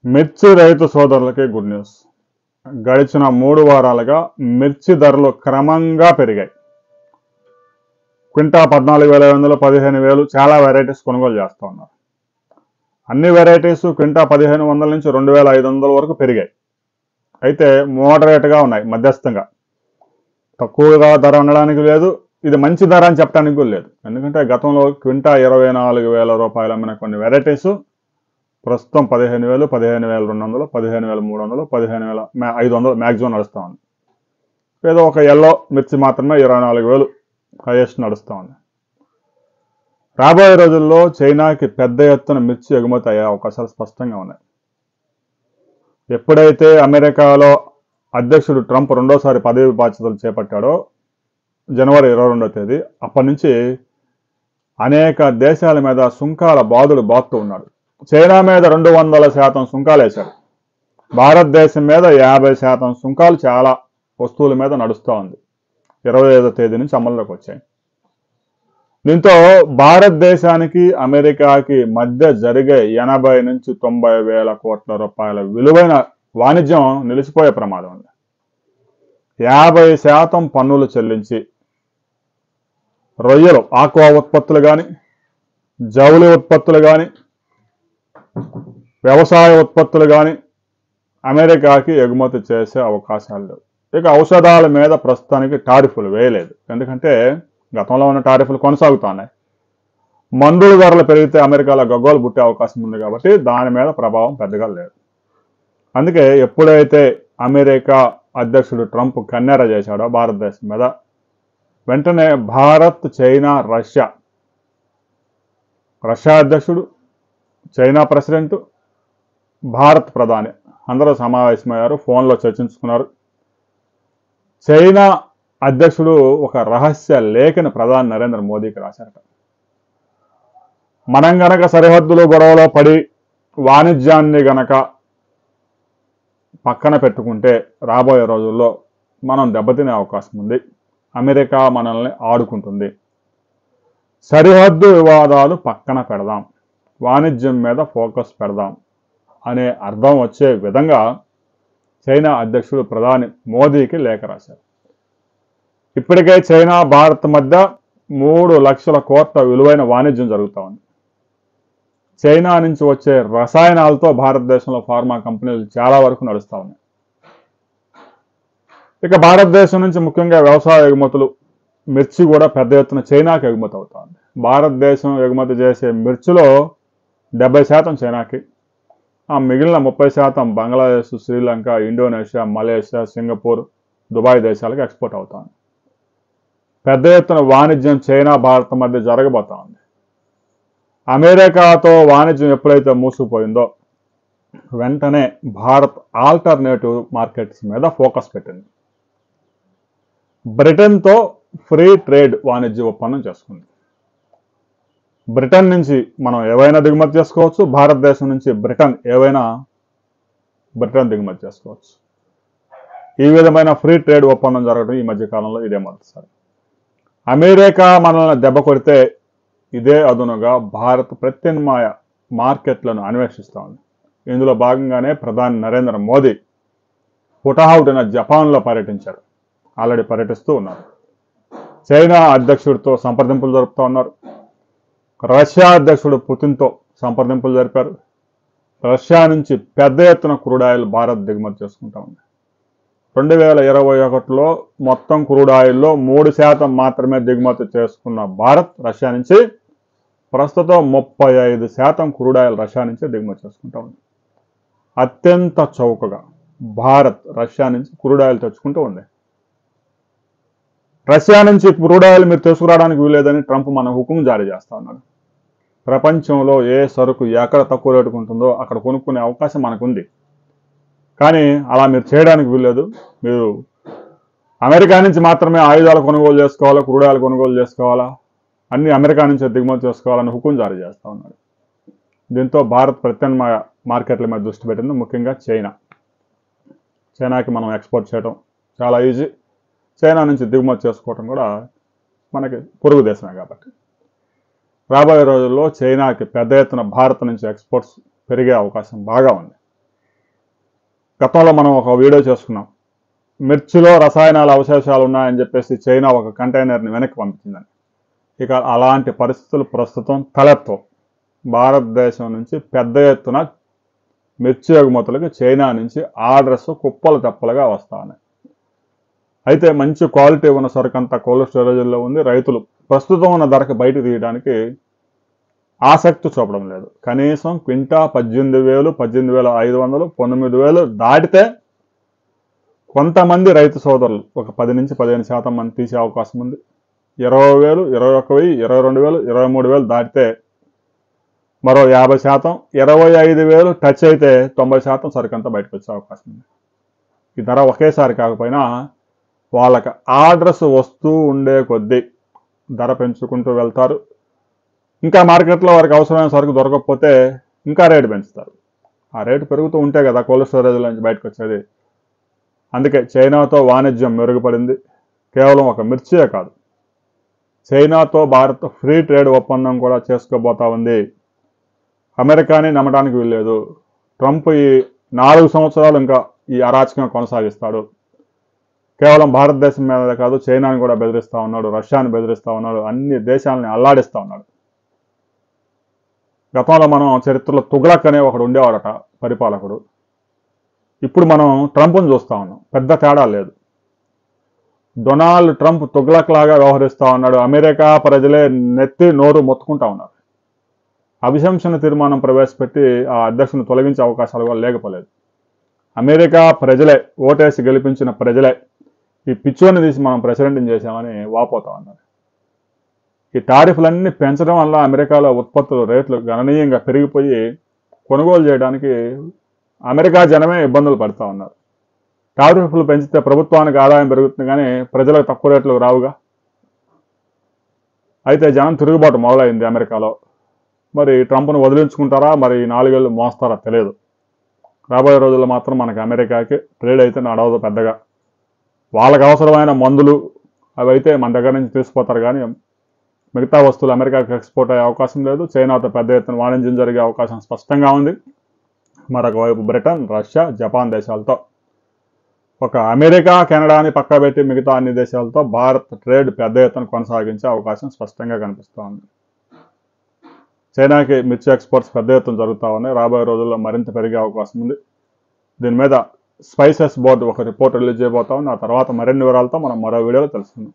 మిర్చి రైతు సోదరులకి గుడ్ న్యూస్. గడిచిన 3 వారాలుగా మిర్చి ధరలు క్రమంగా పెరిగాయి. క్వింటా 14,500, 15,000 చాలా వెరైటీస్ కొనుగోలు చేస్తూ ఉన్నారు. అన్ని వెరైటీస్ క్వింటా 1,500 నుంచి 2,500 వరకు పెరిగాయి. అయితే మోడరేట్గా ఉన్నాయి, మధ్యస్థంగా. తక్కువగా ధర ఉండడానికి లేదు, ఇది మంచి ధర అని చెప్పడానికి కూడా లేదు. ఎందుకంటే గతంలో క్వింటా 24,000 రూపాయలు అమ్మిన కొన్ని వెరైటీస్ ప్రస్తుతం 15,000, 15,200, 15,300, 15,500 మ్యాక్సిమం నడుస్తూ ఉంది. ఏదో ఒక ఎల్లో మిర్చి మాత్రమే 24,000 హైయెస్ట్ నడుస్తూ ఉంది. రాబోయే రోజుల్లో చైనాకి పెద్ద ఎత్తున మిర్చి ఎగుమతి అయ్యే అవకాశాలు స్పష్టంగా ఉన్నాయి. ఎప్పుడైతే అమెరికాలో అధ్యక్షుడు ట్రంప్ రెండోసారి పదవి బాధ్యతలు చేపట్టాడో జనవరి 22వ తేదీ, అప్పటి నుంచి అనేక దేశాల మీద సుంకాల బాధుడు బాదుతూ ఉన్నాడు. చైనా మీద 200% సుంకాలు వేశాడు. భారతదేశం మీద 50% సుంకాలు చాలా వస్తువుల మీద నడుస్తూ ఉంది. 25వ తేదీ నుంచి అమల్లోకి వచ్చాయి. దీంతో భారతదేశానికి అమెరికాకి మధ్య జరిగే 80 నుంచి 90 వేల కోట్ల రూపాయల విలువైన వాణిజ్యం నిలిచిపోయే ప్రమాదం ఉంది. 50% పన్నులు చెల్లించి రొయ్యలు, ఆక్వా ఉత్పత్తులు కానీ, జౌళి ఉత్పత్తులు కానీ, వ్యవసాయ ఉత్పత్తులు కానీ అమెరికాకి ఎగుమతి చేసే అవకాశాలు లేవు. ఇక ఔషధాల మీద ప్రస్తుతానికి టారిఫ్లు వేయలేదు, ఎందుకంటే గతంలో ఉన్న టారిఫ్లు కొనసాగుతున్నాయి. మందుల ధరలు పెరిగితే అమెరికాలో గగ్గోలు పుట్టే అవకాశం ఉంది కాబట్టి దాని మీద ప్రభావం పెద్దగా లేదు. అందుకే ఎప్పుడైతే అమెరికా అధ్యక్షుడు ట్రంప్ కన్నెర చేశాడో భారతదేశం మీద, వెంటనే భారత్, చైనా, రష్యా అధ్యక్షుడు, చైనా ప్రెసిడెంట్, భారత్ ప్రధాని అందరూ సమావేశమయ్యారు, ఫోన్లో చర్చించుకున్నారు. చైనా అధ్యక్షుడు ఒక రహస్య లేఖని ప్రధాని నరేంద్ర మోదీకి రాశారట. మనం గనక సరిహద్దులు గొడవలో పడి వాణిజ్యాన్ని గనక పక్కన పెట్టుకుంటే రాబోయే రోజుల్లో మనం దెబ్బతినే అవకాశం ఉంది. అమెరికా మనల్ని ఆడుకుంటుంది. సరిహద్దు వివాదాలు పక్కన పెడదాం, వాణిజ్యం మీద ఫోకస్ పెడదాం అనే అర్థం వచ్చే విధంగా చైనా అధ్యక్షుడు ప్రధాని మోదీకి లేఖ రాశారు. ఇప్పటికే చైనా, భారత్ మధ్య 3 లక్షల కోట్ల విలువైన వాణిజ్యం జరుగుతూ ఉంది. చైనా నుంచి వచ్చే రసాయనాలతో భారతదేశంలో ఫార్మా కంపెనీలు చాలా వరకు నడుస్తూ ఉన్నాయి. ఇక భారతదేశం నుంచి ముఖ్యంగా వ్యవసాయ ఎగుమతులు, మిర్చి కూడా పెద్ద ఎత్తున చైనాకి ఎగుమతి అవుతుంది. భారతదేశం ఎగుమతి చేసే మిర్చిలో 70% చైనాకి, ఆ మిగిలిన 30% Bangladesh, Sri Lanka, Indonesia, Malaysia, Singapore, Dubai దేశాలకు ఎక్స్పోర్ట్ అవుతుంది. పెద్ద ఎత్తున వాణిజ్యం చైనా, భారత్ మధ్య జరగబోతా ఉంది. అమెరికాతో వాణిజ్యం ఎప్పుడైతే మూసుకుపోయిందో వెంటనే భారత్ ఆల్టర్నేటివ్ మార్కెట్స్ మీద ఫోకస్ పెట్టింది. బ్రిటన్తో ఫ్రీ ట్రేడ్ వాణిజ్య ఒప్పందం చేసుకుంది. బ్రిటన్ నుంచి మనం ఏవైనా దిగుమతి చేసుకోవచ్చు, భారతదేశం నుంచి బ్రిటన్ దిగుమతి చేసుకోవచ్చు. ఈ విధమైన ఫ్రీ ట్రేడ్ ఒప్పందం జరగడం ఈ మధ్య కాలంలో ఇదే మొదటిసారి. అమెరికా మనల్ని దెబ్బ కొడితే ఇదే అదునుగా భారత్ ప్రత్యామ్నాయ మార్కెట్లను అన్వేషిస్తూ ఉంది. ఇందులో భాగంగానే ప్రధాని నరేంద్ర మోదీ హుటాహుటిన జపాన్లో పర్యటించారు. ఆల్రెడీ పర్యటిస్తూ ఉన్నారు. చైనా అధ్యక్షుడితో సంప్రదింపులు జరుపుతూ ఉన్నారు. రష్యా అధ్యక్షుడు పుతిన్తో సంప్రదింపులు జరిపారు. రష్యా నుంచి పెద్ద ఎత్తున క్రూడ్ ఆయిల్ భారత్ దిగుమతి చేసుకుంటా ఉంది. 2021లో మొత్తం క్రూడ్ ఆయిల్లో 3% మాత్రమే దిగుమతి చేసుకున్న భారత్ రష్యా నుంచి ప్రస్తుతం 35% క్రూడ్ ఆయిల్ రష్యా నుంచి దిగుమతి చేసుకుంటా ఉంది. అత్యంత చౌకగా భారత్ రష్యా నుంచి క్రూడ్ ఆయిల్ తెచ్చుకుంటూ ఉంది. రష్యా నుంచి క్రూడ్ ఆయిల్ మీరు తీసుకురావడానికి వీలేదని ట్రంప్ మన హుకుం జారీ చేస్తా ఉన్నాడు. ప్రపంచంలో ఏ సరుకు ఎక్కడ తక్కువ రేటుకు ఉంటుందో అక్కడ కొనుక్కునే అవకాశం మనకుంది. కానీ అలా మీరు చేయడానికి వీల్లేదు. మీరు అమెరికా నుంచి మాత్రమే ఆయుధాలు కొనుగోలు చేసుకోవాలా, క్రూడ్ ఆయిల్ కొనుగోలు చేసుకోవాలా, అన్ని అమెరికా నుంచి దిగుమతి చేసుకోవాలని హుకుం జారీ చేస్తూ ఉన్నాడు. దీంతో భారత్ ప్రత్యామ్నాయ మార్కెట్ల మీద దృష్టి పెట్టింది, ముఖ్యంగా చైనాకి మనం ఎక్స్పోర్ట్ చేయడం చాలా ఈజీ. చైనా నుంచి దిగుమతి చేసుకోవడం కూడా మనకి పొరుగు దేశమే కాబట్టి రాబోయే రోజుల్లో చైనాకి పెద్ద ఎత్తున భారత్ నుంచి ఎక్స్పోర్ట్స్ పెరిగే అవకాశం బాగా ఉంది. గతంలో మనం ఒక వీడియో చేసుకున్నాం. మిర్చిలో రసాయనాల అవశేషాలు ఉన్నాయని చెప్పేసి చైనా ఒక కంటైనర్ని వెనక్కి పంపించిందని. ఇక అలాంటి పరిస్థితులు ప్రస్తుతం తలెత్తవు. భారతదేశం నుంచి పెద్ద ఎత్తున మిర్చి ఎగుమతులకు చైనా నుంచి ఆర్డర్స్ కుప్పలు తెప్పలుగా వస్తా ఉన్నాయి. అయితే మంచి క్వాలిటీ ఉన్న సరుకు అంతా కోల్డ్ స్టోరేజ్లో ఉంది. రైతులు ప్రస్తుతం ఉన్న ధరకు బయట తీయడానికి ఆసక్తి చూపడం లేదు. కనీసం క్వింటా 18,000, 18,500, 19,000 దాటితే కొంతమంది రైతు సోదరులు ఒక 10 నుంచి 15% మంది తీసే అవకాశం ఉంది. 20,000, 21,000, 22,000, 23,000 దాటితే మరో 50%, 25,000 టచ్ అయితే 90% సరుకంతా బయటకు వచ్చే అవకాశం ఉంది. ఈ ధర ఒకేసారి కాకపోయినా వాళ్ళకి ఆర్డర్స్ వస్తూ ఉండే కొద్దీ ధర పెంచుకుంటూ వెళ్తారు. ఇంకా మార్కెట్లో వారికి అవసరమైన సరుకు దొరకకపోతే ఇంకా రేటు పెంచుతారు. ఆ రేటు పెరుగుతూ ఉంటే కదా కోల్డ్ స్టోరేజ్ల నుంచి బయటకు వచ్చేది. అందుకే చైనాతో వాణిజ్యం మెరుగుపడింది. కేవలం ఒక మిర్చియే కాదు, చైనాతో భారత్ ఫ్రీ ట్రేడ్ ఒప్పందం కూడా చేసుకోబోతా ఉంది. అమెరికాని నమ్మడానికి వీల్లేదు. ట్రంప్ ఈ 4 సంవత్సరాలు ఇంకా ఈ అరాచకం కొనసాగిస్తాడు. కేవలం భారతదేశం మీద కాదు, చైనాని కూడా బెదిరిస్తూ ఉన్నాడు, రష్యాని బెదిరిస్తూ ఉన్నాడు, అన్ని దేశాలని అల్లాడిస్తూ ఉన్నాడు. గతంలో మనం చరిత్రలో తుగ్లక్ అనే ఒకడు ఉండేవాడట పరిపాలకుడు. ఇప్పుడు మనం ట్రంప్ను చూస్తూ ఉన్నాం. పెద్ద తేడా లేదు. డొనాల్డ్ ట్రంప్ తుగ్లక్ లాగా వ్యవహరిస్తూ ఉన్నాడు. అమెరికా ప్రజలే నెత్తి నోరు మొత్తుకుంటా ఉన్నారు. అభిశంసన తీర్మానం ప్రవేశపెట్టి ఆ అధ్యక్షుని తొలగించే అవకాశాలు కూడా లేకపోలేదు. అమెరికా ప్రజలే, ఓటేసి గెలిపించిన ప్రజలే ఈ పిచ్చోని తీసి మనం ప్రెసిడెంట్ని చేశామని వాపోతా ఉన్నారు. ఈ టారిఫ్లన్నీ పెంచడం వల్ల అమెరికాలో ఉత్పత్తుల రేట్లు గణనీయంగా పెరిగిపోయి కొనుగోలు చేయడానికి అమెరికా జనమే ఇబ్బందులు పడుతూ ఉన్నారు. టారిఫ్లు పెంచితే ప్రభుత్వానికి ఆదాయం పెరుగుతుంది కానీ ప్రజలకు తక్కువ రేట్లు రావుగా. అయితే జనం తిరుగుబాటు మొదలైంది అమెరికాలో. మరి ట్రంప్ను వదిలించుకుంటారా, మరి 4 ఏళ్ళు మోస్తారా తెలియదు. రాబోయే రోజుల్లో మాత్రం మనకి అమెరికాకి ట్రేడ్ అయితే నడవదు పెద్దగా. వాళ్ళకి అవసరమైన మందులు అవి అయితే మన దగ్గర నుంచి తీసుకుపోతారు కానీ మిగతా వస్తువులు అమెరికాకి ఎక్స్పోర్ట్ అయ్యే అవకాశం లేదు. చైనాతో పెద్ద ఎత్తున వాణిజ్యం జరిగే అవకాశం స్పష్టంగా ఉంది. మరొక వైపు బ్రిటన్, రష్యా, జపాన్ దేశాలతో, ఒక అమెరికా, కెనడాని పక్కబెట్టి మిగతా అన్ని దేశాలతో భారత్ ట్రేడ్ పెద్ద ఎత్తున కొనసాగించే అవకాశం స్పష్టంగా కనిపిస్తూ ఉంది. చైనాకి మిర్చి ఎక్స్పోర్ట్స్ పెద్ద ఎత్తున జరుగుతూ ఉన్నాయి. రాబోయే రోజుల్లో మరింత పెరిగే అవకాశం ఉంది. దీని మీద స్పైసెస్ బోర్డు ఒక రిపోర్ట్ రిలీజ్ చేయబోతా ఉంది. ఆ తర్వాత మరిన్ని వివరాలతో మనం మరో వీడియోలో తెలుసుకుందాం.